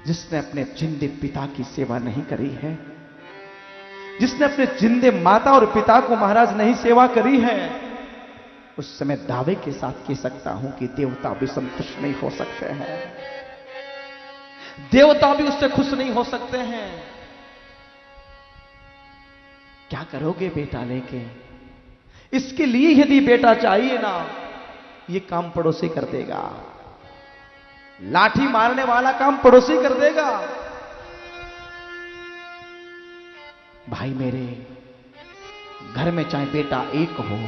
जिसने अपने जिंदे पिता की सेवा नहीं करी है, जिसने अपने जिंदे माता और पिता को महाराज नहीं सेवा करी है, उस समय दावे के साथ कह सकता हूं कि देवता भी संतुष्ट नहीं हो सकते हैं, देवता भी उससे खुश नहीं हो सकते हैं। क्या करोगे बेटा लेके? इसके लिए यदि बेटा चाहिए ना, ये काम पड़ोसी कर देगा, लाठी मारने वाला काम पड़ोसी कर देगा। भाई मेरे, घर में चाहे बेटा एक हो,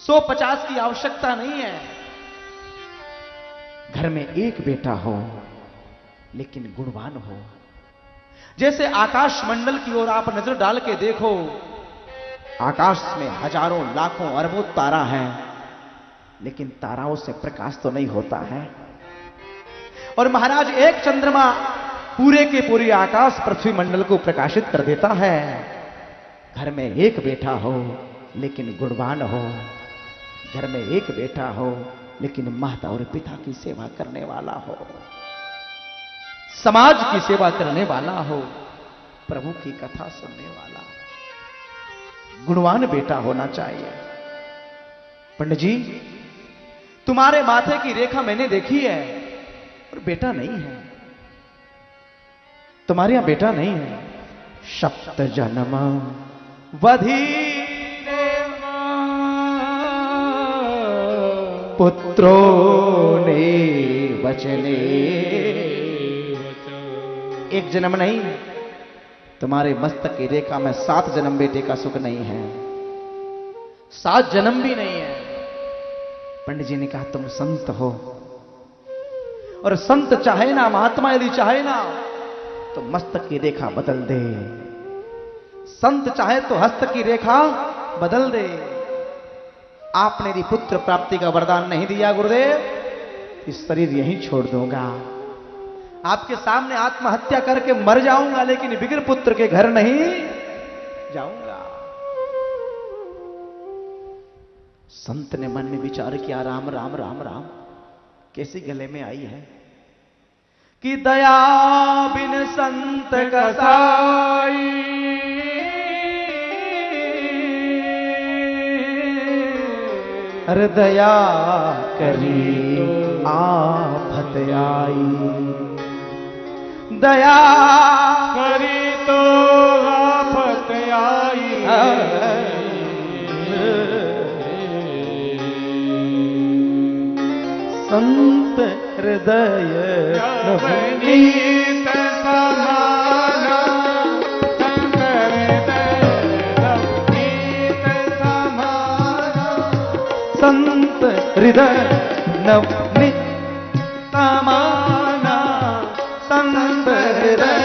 150 की आवश्यकता नहीं है। घर में एक बेटा हो लेकिन गुणवान हो। जैसे आकाश मंडल की ओर आप नजर डाल के देखो, आकाश में हजारों लाखों अरबों तारा है, लेकिन ताराओं से प्रकाश तो नहीं होता है। और महाराज एक चंद्रमा पूरे के पूरे आकाश पृथ्वी मंडल को प्रकाशित कर देता है। घर में एक बेटा हो लेकिन गुणवान हो, घर में एक बेटा हो लेकिन माता और पिता की सेवा करने वाला हो, समाज की सेवा करने वाला हो, प्रभु की कथा सुनने वाला, गुणवान बेटा होना चाहिए। पंडित जी, तुम्हारे माथे की रेखा मैंने देखी है और बेटा नहीं है, तुम्हारे यहां बेटा नहीं है। सप्त जन्म वधी पुत्रो ने वचने, एक जन्म नहीं, तुम्हारे मस्तक की रेखा में 7 जन्म बेटे का सुख नहीं है, 7 जन्म भी नहीं है। पंडित जी ने कहा तुम संत हो, और संत चाहे ना, महात्मा यदि चाहे ना तो मस्तक की रेखा बदल दे, संत चाहे तो हस्त की रेखा बदल दे। आपने यदि पुत्र प्राप्ति का वरदान नहीं दिया गुरुदेव, इस शरीर यहीं छोड़ दूंगा, आपके सामने आत्महत्या करके मर जाऊंगा, लेकिन बिगर पुत्र के घर नहीं जाऊंगा। संत ने मन में विचार किया, राम राम राम राम कैसी गले में आई है कि दया बिन संत कसाई, अरे दया करी आफत आई, दया करी तो आफत आई, संत हृदय नवनीत समाना, संत हृदय नवनीत समाना, संत हृदय नवनीत समाना, संत हृदय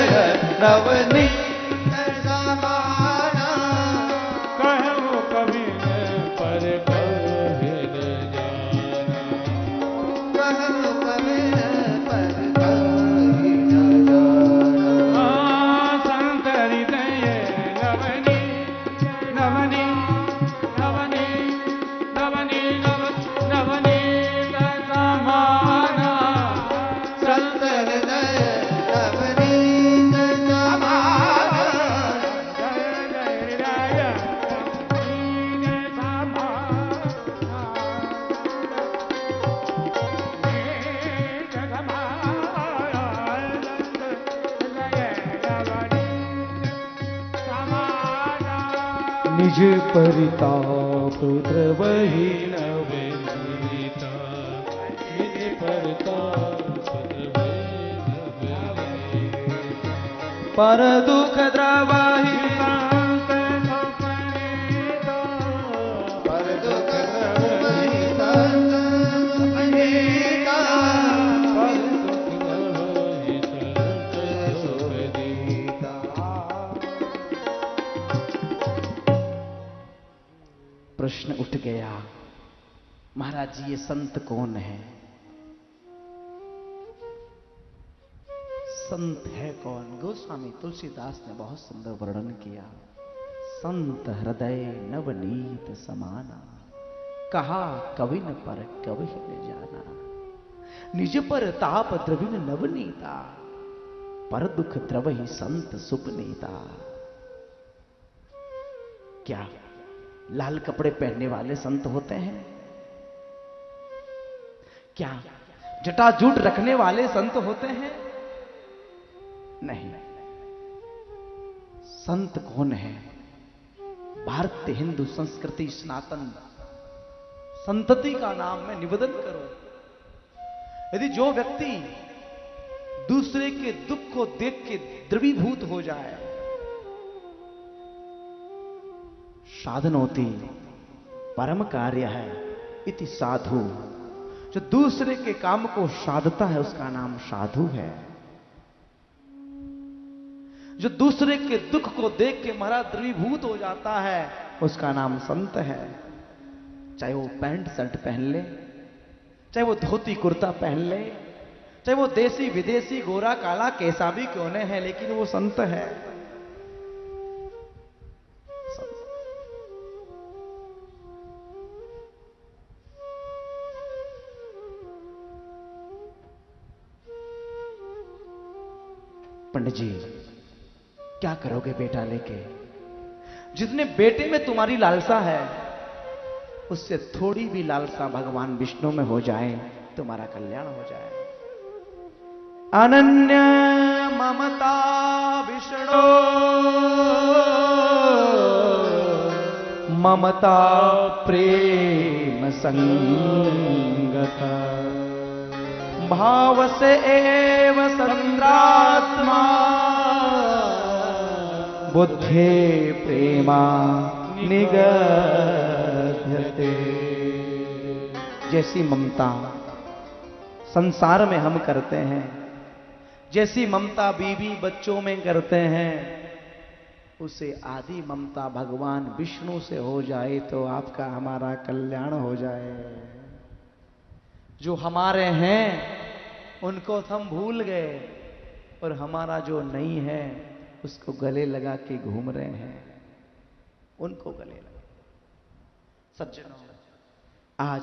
नवनीत समाना, कहूँ कभी पर कहे न जाना, कहूँ कभी पर कहे न जाना। संत हृदय नवनी नवनी नवनी नवनी नवनी समाना, संत हृदय नवनीत समाना, जय हृदय नवनीत समाना, निज परिताप द्रवहि नवनीता, निज परिताप द्रवहि, पर दुख द्रवहि, पर दुख द्रवहि संत सुखदीता, पर दुख द्रवहि संत सुखदीता। प्रश्न उठ गया, महाराज जी ये संत कौन है? संत है कौन? गोस्वामी तुलसीदास ने बहुत सुंदर वर्णन किया। संत हृदय नवनीत समाना, कहा कवि न पर कवि न जाना। निज पर ताप द्रविण नवनीता, पर दुख द्रवहि संत सुपनीता। क्या लाल कपड़े पहनने वाले संत होते हैं? क्या जटाजूट रखने वाले संत होते हैं? नहीं। संत कौन है? भारतीय हिंदू संस्कृति सनातन संतति का नाम मैं निवेदन करूं। यदि जो व्यक्ति दूसरे के दुख को देख के द्रवीभूत हो जाए, साधनोति परम कार्य है इति साधु। जो दूसरे के काम को साधता है उसका नाम साधु है। जो दूसरे के दुख को देख के महाराज द्रवीभूत हो जाता है उसका नाम संत है। चाहे वो पैंट शर्ट पहन ले, चाहे वो धोती कुर्ता पहन ले, चाहे वो देसी विदेशी गोरा काला कैसा भी क्यों न है, लेकिन वो संत है। पंडित जी क्या करोगे बेटा लेके? जितने बेटे में तुम्हारी लालसा है उससे थोड़ी भी लालसा भगवान विष्णु में हो जाए, तुम्हारा कल्याण हो जाए। अनन्य ममता विष्णु ममता प्रेम संगता, भाव से एव संद्रात्मा बुद्धे प्रेमा निगध्यते। जैसी ममता संसार में हम करते हैं, जैसी ममता बीवी बच्चों में करते हैं, उसे आदि ममता भगवान विष्णु से हो जाए तो आपका हमारा कल्याण हो जाए। जो हमारे हैं उनको तो हम भूल गए और हमारा जो नहीं है उसको गले लगा के घूम रहे हैं, उनको गले लगा। सज्जनों, आज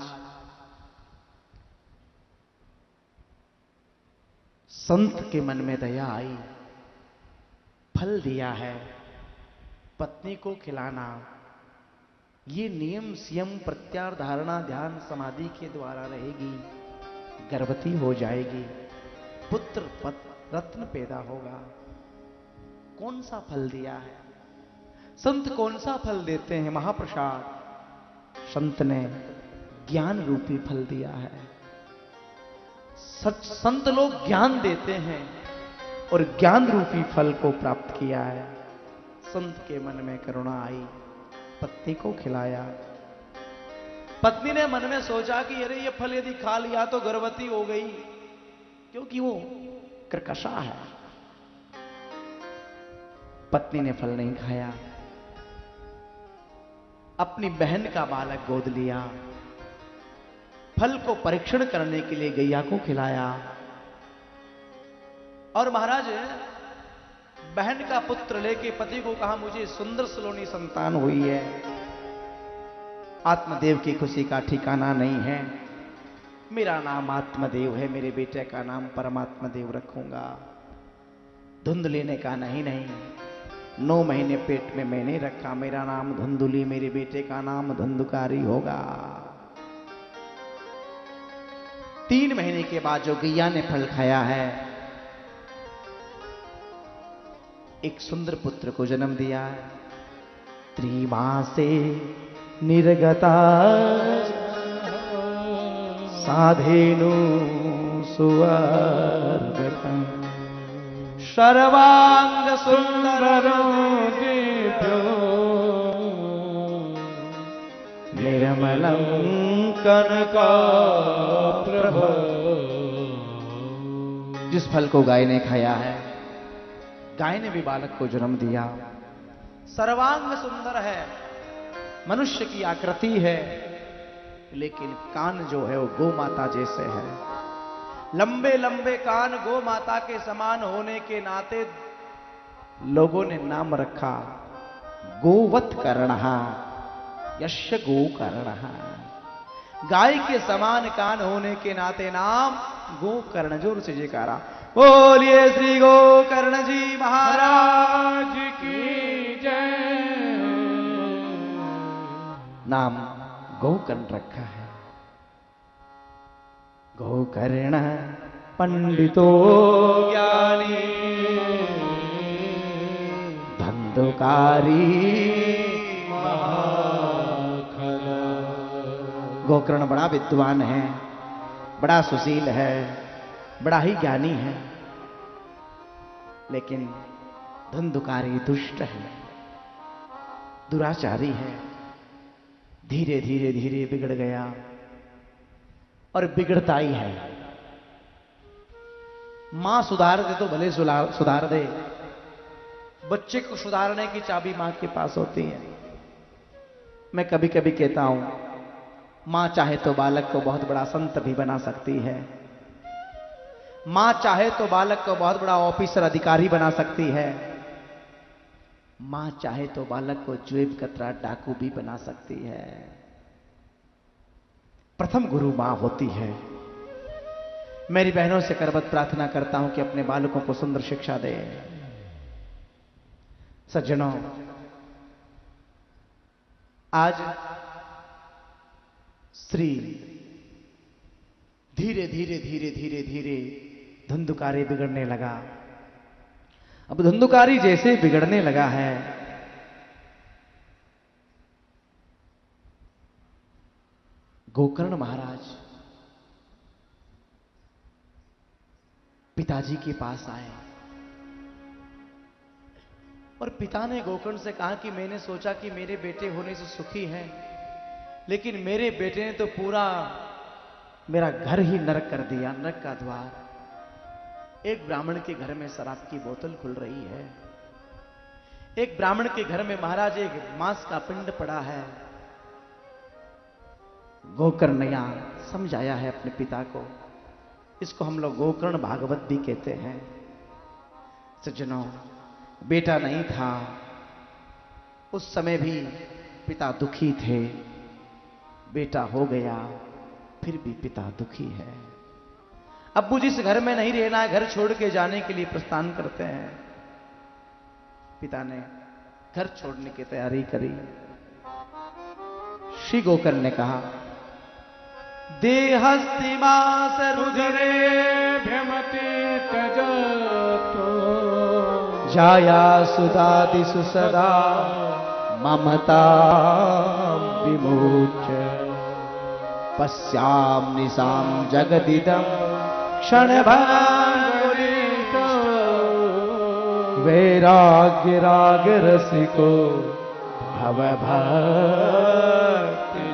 संत के मन में दया आई, फल दिया है। पत्नी को खिलाना ये नियम संयम प्रत्याहार धारणा ध्यान समाधि के द्वारा रहेगी, गर्भवती हो जाएगी, पुत्र पत्र रत्न पैदा होगा। कौन सा फल दिया है? संत कौन सा फल देते हैं? महाप्रसाद। संत ने ज्ञान रूपी फल दिया है। संत लोग ज्ञान देते हैं और ज्ञान रूपी फल को प्राप्त किया है। संत के मन में करुणा आई, पत्नी को खिलाया। पत्नी ने मन में सोचा कि अरे ये फल यदि खा लिया तो गर्भवती हो गई, क्योंकि वो कर्कशा है। पत्नी ने फल नहीं खाया, अपनी बहन का बालक गोद लिया, फल को परीक्षण करने के लिए गैया को खिलाया। और महाराज बहन का पुत्र लेके पति को कहा मुझे सुंदर सलोनी संतान हुई है। आत्मदेव की खुशी का ठिकाना नहीं है। मेरा नाम आत्मदेव है, मेरे बेटे का नाम परमात्मा देव रखूंगा। धुंध लेने का नहीं। 9 महीने पेट में मैंने रखा, मेरा नाम धुंधुली, मेरे बेटे का नाम धुंधुकारी होगा। 3 महीने के बाद जो गैया ने फल खाया है, एक सुंदर पुत्र को जन्म दिया। त्रिमासे निर्गता साधेनु सुवर्गतम सर्वांग सुंदरो दिव्यो निर्मलं कनकाप्रभ। जिस फल को गाय ने खाया है, गाय ने भी बालक को जन्म दिया। सर्वांग सुंदर है, मनुष्य की आकृति है, लेकिन कान जो है वो गौ माता जैसे है। लंबे लंबे कान गौ माता के समान होने के नाते लोगों ने नाम रखा गोवत कर्णः यस्य गो कर्णः। गाय के समान कान होने के नाते नाम गोकर्ण, जोर से जयकारा। बोलिए श्री गोकर्ण जी महाराज की जय। नाम गोकर्ण रखा है। गोकर्ण पंडितो ज्ञानी धंधुकारी महाखला। गोकर्ण बड़ा विद्वान है, बड़ा सुशील है, बड़ा ही ज्ञानी है, लेकिन धंधुकारी दुष्ट है, दुराचारी है। धीरे धीरे धीरे बिगड़ गया और बिगड़ता ही है। मां सुधार दे तो भले सुधार दे, बच्चे को सुधारने की चाबी मां के पास होती है। मैं कभी कभी कहता हूं, मां चाहे तो बालक को बहुत बड़ा संत भी बना सकती है। मां चाहे तो बालक को बहुत बड़ा ऑफिसर अधिकारी बना सकती है। मां चाहे तो बालक को जेब कतरा डाकू भी बना सकती है। प्रथम गुरु मां होती है। मेरी बहनों से करबद्ध प्रार्थना करता हूं कि अपने बालकों को सुंदर शिक्षा दे। सज्जनों, आज श्री धीरे धीरे धीरे धीरे धीरे धंधुकारी बिगड़ने लगा। अब धंधुकारी जैसे बिगड़ने लगा है, गोकर्ण महाराज पिताजी के पास आए और पिता ने गोकर्ण से कहा कि मैंने सोचा कि मेरे बेटे होने से सुखी हैं, लेकिन मेरे बेटे ने तो पूरा मेरा घर ही नरक कर दिया, नरक का द्वार। एक ब्राह्मण के घर में शराब की बोतल खुल रही है। एक ब्राह्मण के घर में महाराज एक मांस का पिंड पड़ा है। गोकर्ण ने यहां समझाया है अपने पिता को। इसको हम लोग गोकर्ण भागवत भी कहते हैं। सज्जनों, बेटा नहीं था उस समय भी पिता दुखी थे। बेटा हो गया फिर भी पिता दुखी है। अब्बू जिस घर में नहीं रहना है, घर छोड़ के जाने के लिए प्रस्थान करते हैं। पिता ने घर छोड़ने की तैयारी करी। श्री गोकर्ण ने कहा, देहस्तिमास रुधिरे भ्रमते तजतो जाया सुदादिषु सदा ममता विमोच्य पश्याम निशाम जगदिदम क्षणभंगुरिष्ठ वैराग्य राग रसिको भव भक्ति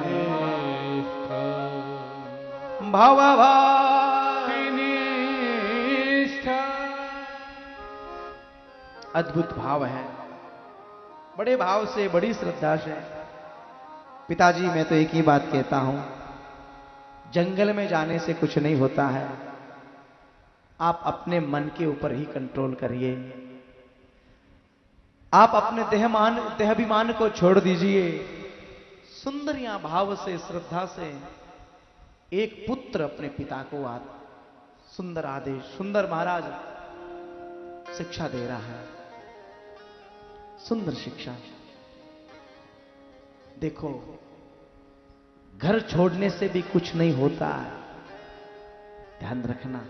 भव भक्ति निष्ठा। अद्भुत भाव है, बड़े भाव से, बड़ी श्रद्धा से। पिताजी, मैं तो एक ही बात कहता हूं, जंगल में जाने से कुछ नहीं होता है। आप अपने मन के ऊपर ही कंट्रोल करिए। आप अपने देहाभिमान को छोड़ दीजिए। सुंदर या भाव से, श्रद्धा से एक पुत्र अपने पिता को सुंदर आदेश, सुंदर महाराज शिक्षा दे रहा है। सुंदर शिक्षा। देखो, घर छोड़ने से भी कुछ नहीं होता है, ध्यान रखना।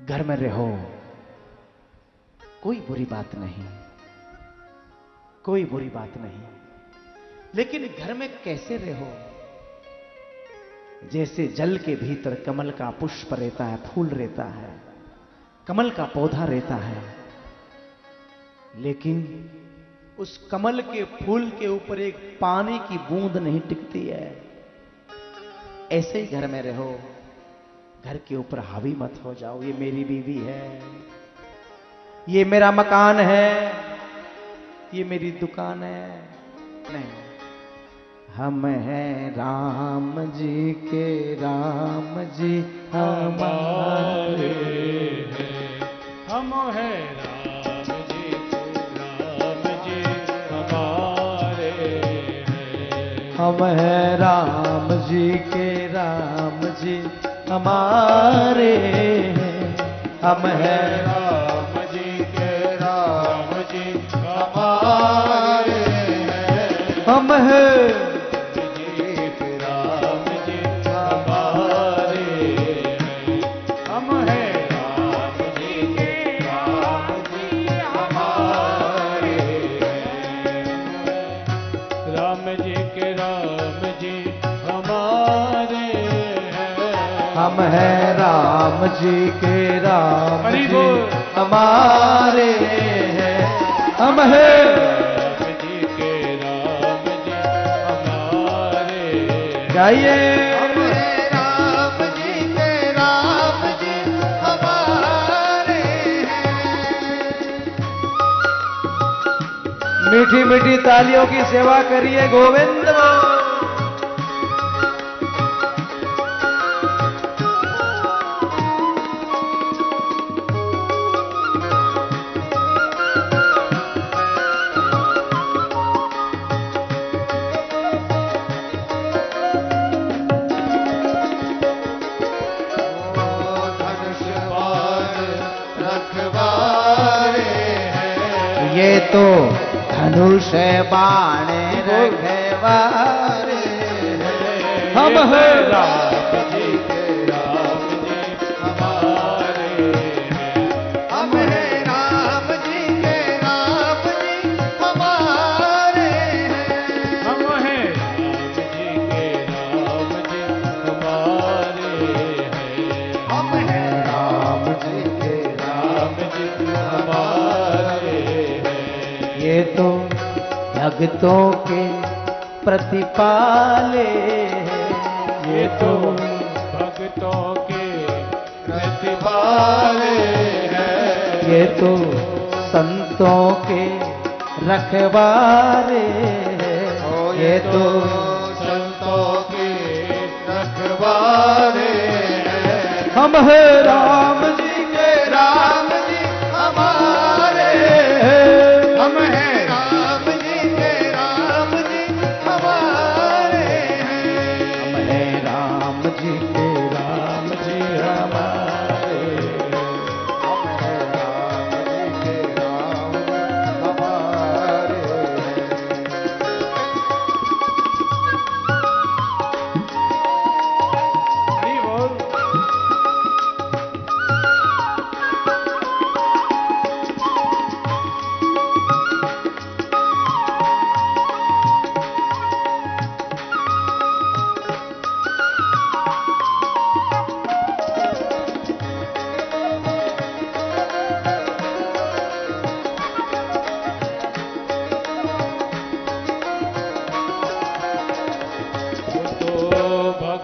घर में रहो, कोई बुरी बात नहीं, कोई बुरी बात नहीं, लेकिन घर में कैसे रहो? जैसे जल के भीतर कमल का पुष्प रहता है, फूल रहता है, कमल का पौधा रहता है, लेकिन उस कमल के फूल के ऊपर एक पानी की बूंद नहीं टिकती है। ऐसे ही घर में रहो, घर के ऊपर हावी मत हो जाओ। ये मेरी बीवी है, ये मेरा मकान है, ये मेरी दुकान है। नहीं, हम हैं राम जी के, राम जी हमारे हैं। हम हैं राम जी के, राम जी हमारे हैं। हम है राम जी के राम जी हमारे हैं। हम है राम जी के राम जी हमारे हैं। हम है राम जी हमारे हैं। हम हैं राम जी के राम जी हमारे हैं। राम जी के राम जी हमारे हैं। हम है राम जी के राम हरि जी बोल। हमारे हैं। हम है राम जी के राम जी हमारे हैं। गाइए हम हैं राम जी के राम जी हमारे हैं। मीठी मीठी तालियों की सेवा करिए गोविंद। ये तो धनुष बाण रखवारे हम है राम जी के राम जी हमारे हैं। हम हैं राम जी के राम जी हमारे हैं। हम हैं राम जी के राम जी हमारे हैं। हम हैं राम जी के राम जी हमारे हैं। ये तो भक्तों के प्रतिपाले ये तो भक्तों के प्रतिपाले हैं। ये तो संतों के रखवारे ये तो संतों के रखवारे हैं। हम है राम जी के राम जी हमारे हम हैं राम जी के राम जी हमारे हैं। हम है राम जी के राम जी हमारे हम हैं राम जी के राम हमारे हैं। हरि बोल।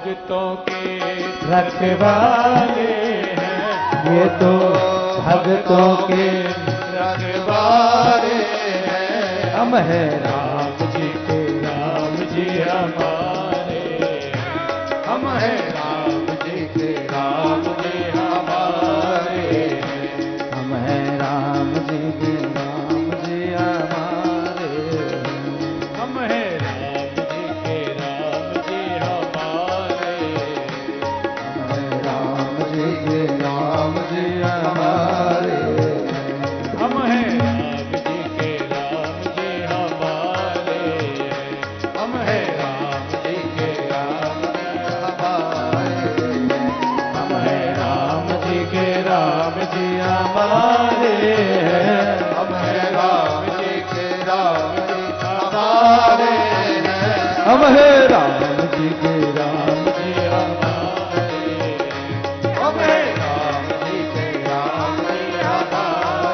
भक्तों के रखवाले हैं। ये तो भक्तों के रखवारे हैं। हम है राम जी के राम जी हमारे हैं। हम हैं राम जी के राम जी हमारे हैं। हम है राम जी के राम जी हमारे हम हैं राम जी के राम जी हमारे हैं। हम है राम जी के राम जी हमारे हम हैं राम जी के राम जी हमारे हैं। हम हैं राम जी के राम जी हमारे हैं। हम है राम जी के राम जी हमारे हम हैं राम जी के राम जी हमारे हैं। हम है राम जी के राम जी हम हैं राम जी के राम जी हमारे हैं। हम हैं राम जी के राम जी हमारे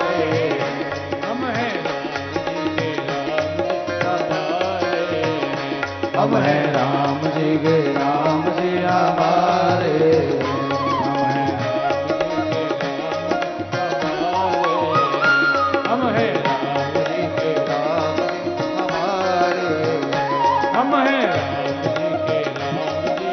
हैं। हम है राम जी के राम जी हमारे हम हैं राम जी के राम जी हमारे हैं। हम हैं राम जी के राम जी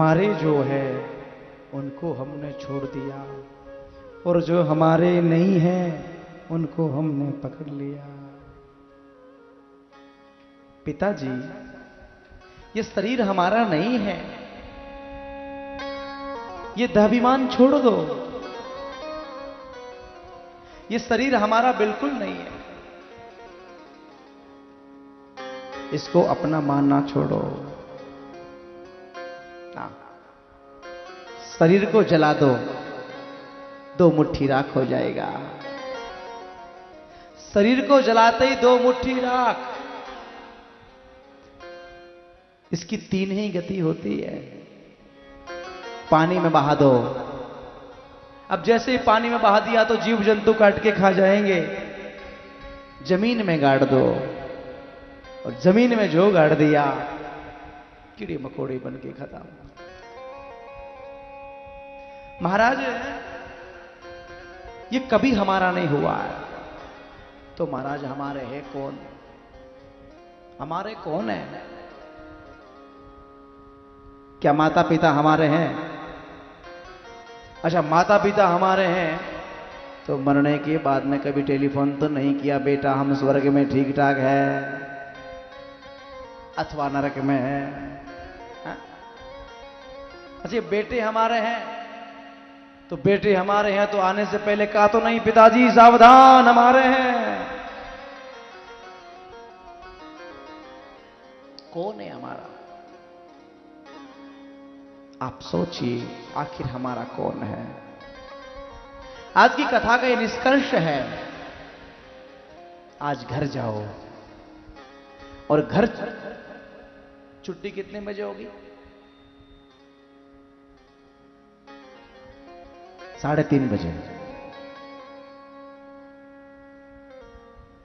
हमारे जो है उनको हमने छोड़ दिया, और जो हमारे नहीं है उनको हमने पकड़ लिया। पिताजी, ये शरीर हमारा नहीं है, ये देहाभिमान छोड़ दो। ये शरीर हमारा बिल्कुल नहीं है, इसको अपना मानना छोड़ो। शरीर को जला दो, 2 मुट्ठी राख हो जाएगा। शरीर को जलाते ही 2 मुट्ठी राख। इसकी 3 ही गति होती है। पानी में बहा दो। अब जैसे ही पानी में बहा दिया तो जीव जंतु काट के खा जाएंगे। जमीन में गाड़ दो, और जमीन में जो गाड़ दिया कीड़े मकोड़े बन के खत्म। महाराज, ये कभी हमारा नहीं हुआ है, तो महाराज हमारे है कौन? हमारे कौन है? क्या माता पिता हमारे हैं? अच्छा, माता पिता हमारे हैं तो मरने के बाद में कभी टेलीफोन तो नहीं किया, बेटा हम स्वर्ग में ठीक ठाक है अथवा नरक में है? अच्छा, बेटे हमारे हैं तो बेटे हमारे हैं तो आने से पहले कहा तो नहीं, पिताजी सावधान हमारे हैं? कौन है हमारा? आप सोचिए, आखिर हमारा कौन है? आज की कथा का ये निष्कर्ष है। आज घर जाओ, और घर छुट्टी कितने बजे होगी? 3:30 बजे।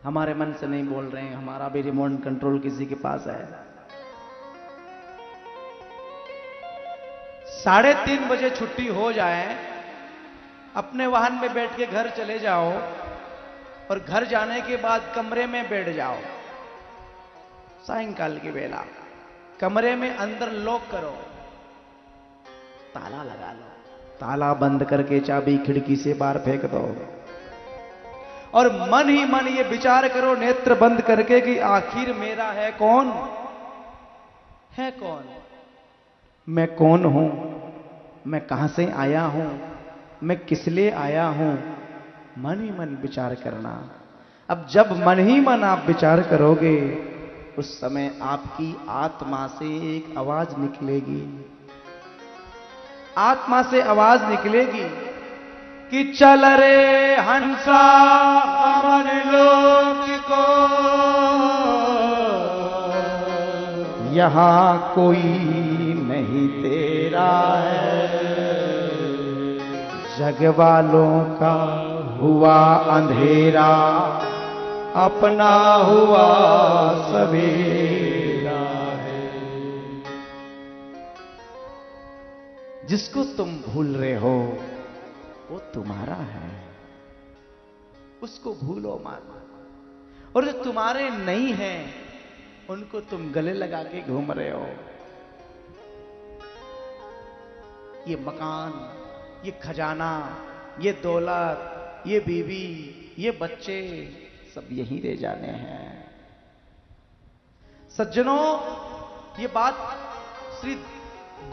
हमारे मन से नहीं बोल रहे हैं, हमारा भी रिमोट कंट्रोल किसी के पास है। 3:30 बजे छुट्टी हो जाए, अपने वाहन में बैठ के घर चले जाओ, और घर जाने के बाद कमरे में बैठ जाओ। सायंकाल की बेला कमरे में अंदर लॉक करो, ताला लगा लो, ताला बंद करके चाबी खिड़की से बाहर फेंक दो, और मन ही मन ये विचार करो नेत्र बंद करके कि आखिर मेरा है कौन? है कौन? मैं कौन हूं? मैं कहां से आया हूं? मैं किस लिए आया हूं? मन ही मन विचार करना। अब जब मन ही मन आप विचार करोगे, उस समय आपकी आत्मा से एक आवाज निकलेगी। आत्मा से आवाज निकलेगी कि चल रे हंसा अमर लोक को, यहां कोई नहीं तेरा है। जग वालों का हुआ अंधेरा, अपना हुआ सवेरा है। जिसको तुम भूल रहे हो वो तुम्हारा है, उसको भूलो मत। और जो तुम्हारे नहीं है उनको तुम गले लगा के घूम रहे हो। ये मकान, ये खजाना, ये दौलत, ये बीवी, ये बच्चे सब यहीं रह जाने हैं। सज्जनों, ये बात श्री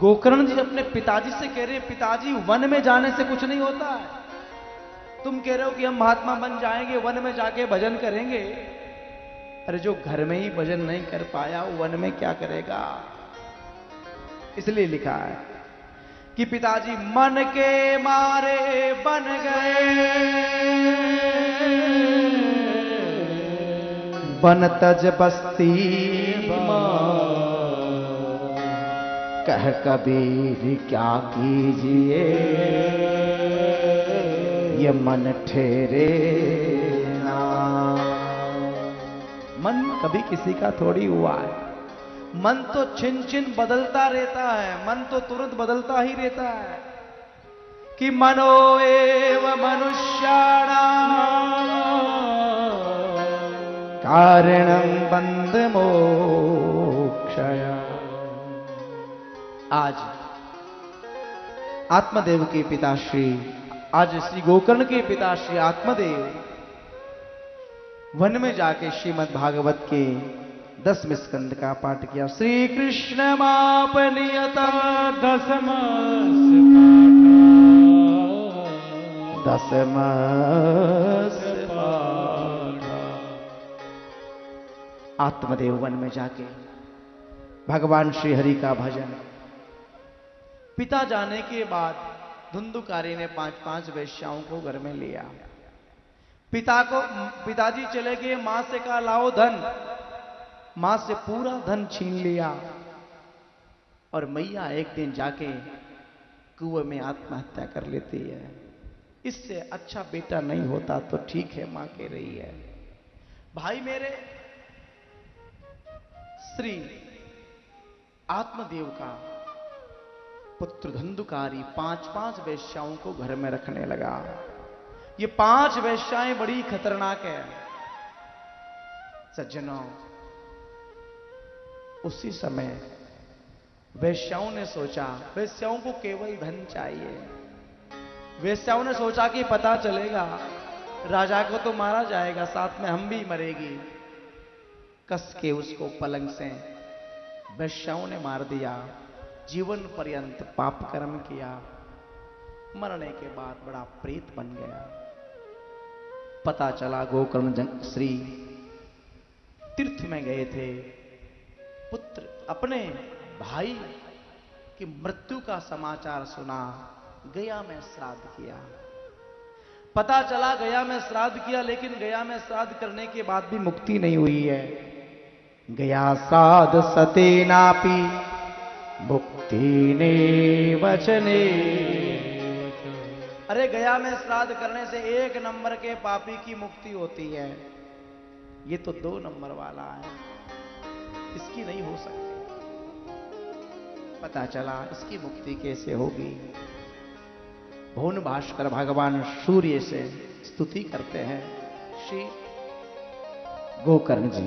गोकर्ण जी अपने पिताजी से कह रहे हैं। पिताजी, वन में जाने से कुछ नहीं होता है। तुम कह रहे हो कि हम महात्मा बन जाएंगे, वन में जाके भजन करेंगे। अरे जो घर में ही भजन नहीं कर पाया, वन में क्या करेगा? इसलिए लिखा है कि पिताजी मन के मारे बन गए, बन तज बस्ती कह कबीर क्या कीजिए, ये मन ठहरे ना। मन कभी किसी का थोड़ी हुआ है। मन तो छिन छिन बदलता रहता है, मन तो तुरंत बदलता ही रहता है। कि मनो एव मनुष्याणां कारणं बंध मोक्षया। आज आत्मदेव के पिताश्री, आज श्री गोकर्ण के पिताश्री आत्मदेव वन में जाके श्रीमद् भागवत के 10वें स्कंद का पाठ किया। श्री कृष्ण मापनियता दसमस आत्मदेव वन में जाके भगवान श्री हरि का भजन। पिता जाने के बाद धुंधुकारी ने 5-5 वेश्याओं को घर में लिया। पिताजी चले गए, मां से कहा लाओ धन, मां से पूरा धन छीन लिया। और मैया एक दिन जाके कुएं में आत्महत्या कर लेती है। इससे अच्छा बेटा नहीं होता तो ठीक है, मां कह रही है। भाई मेरे, श्री आत्मदेव का पुत्र धुंधुकारी 5-5 वेश्याओं को घर में रखने लगा। ये 5 वेश्याएं बड़ी खतरनाक है सज्जनों। उसी समय वेश्याओं ने सोचा, वेश्याओं को केवल धन चाहिए। वेश्याओं ने सोचा कि पता चलेगा राजा को तो मारा जाएगा, साथ में हम भी मरेगी। कस के उसको पलंग से वेश्याओं ने मार दिया। जीवन पर्यंत पाप कर्म किया। मरने के बाद बड़ा प्रेत बन गया। पता चला गोकर्ण श्री तीर्थ में गए थे। पुत्र अपने भाई की मृत्यु का समाचार सुना, गया में श्राद्ध किया। पता चला गया में श्राद्ध किया, लेकिन गया में श्राद्ध करने के बाद भी मुक्ति नहीं हुई है। गया श्राद्ध सतेनापि मुक्ति ने वचने। अरे गया में श्राद्ध करने से 1 नंबर के पापी की मुक्ति होती है, ये तो 2 नंबर वाला है, इसकी नहीं हो सकती। पता चला इसकी मुक्ति कैसे होगी। भुवन भास्कर भगवान सूर्य से स्तुति करते हैं। श्री गोकर्ण जी,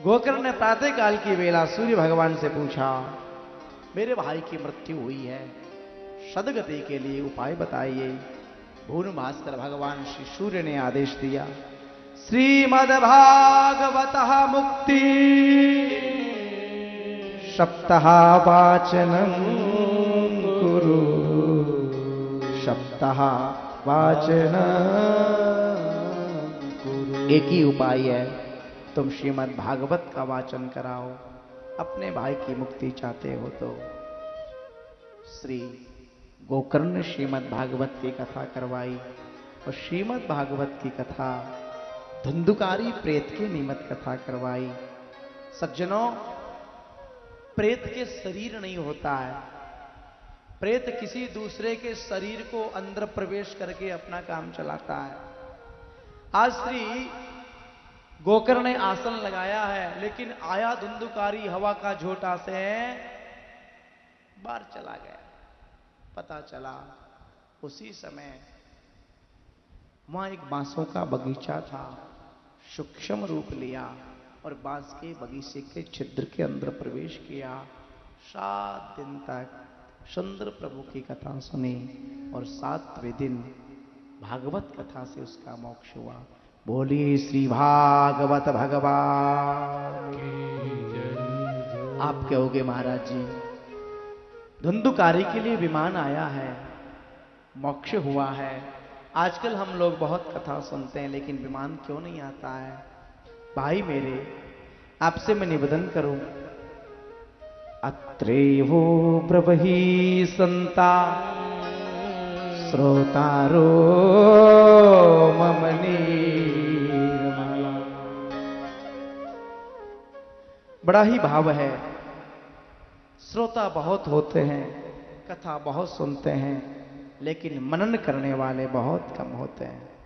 गोकर्ण ने प्रातः काल की वेला सूर्य भगवान से पूछा, मेरे भाई की मृत्यु हुई है, सदगति के लिए उपाय बताइए। भुवन भास्कर भगवान श्री सूर्य ने आदेश दिया, श्रीमद्भागवत मुक्ति सप्ताह वाचनम कुरु, सप्ताह वाचन कुरु। एक ही उपाय है, तुम श्रीमद् भागवत का वाचन कराओ। अपने भाई की मुक्ति चाहते हो तो। श्री गोकर्ण ने श्रीमद् भागवत की कथा करवाई। और श्रीमद् भागवत की कथा धुंधुकारी प्रेत के निमित्त कथा करवाई। सज्जनों, प्रेत के शरीर नहीं होता है। प्रेत किसी दूसरे के शरीर को अंदर प्रवेश करके अपना काम चलाता है। आज श्री गोकर्ण ने आसन लगाया है, लेकिन आया धुंधुकारी हवा का झोंका से बाहर चला गया। पता चला उसी समय वहां एक बांसों का बगीचा था। सूक्ष्म रूप लिया और बांस के बगीचे के छिद्र के अंदर प्रवेश किया। 7 दिन तक सुंदर प्रभु की कथा सुनी और 7वें दिन भागवत कथा से उसका मोक्ष हुआ। बोली श्री भागवत भगवान। आप कहोगे महाराज जी, धुंधुकारी के लिए विमान आया है, मोक्ष हुआ है। आजकल हम लोग बहुत कथा सुनते हैं, लेकिन विमान क्यों नहीं आता है? भाई मेरे, आपसे मैं निवेदन करूं, अत्रेवो ब्रवहि संता श्रोतारो मम निर्मला। बड़ा ही भाव है। श्रोता बहुत होते हैं, कथा बहुत सुनते हैं, लेकिन मनन करने वाले बहुत कम होते हैं।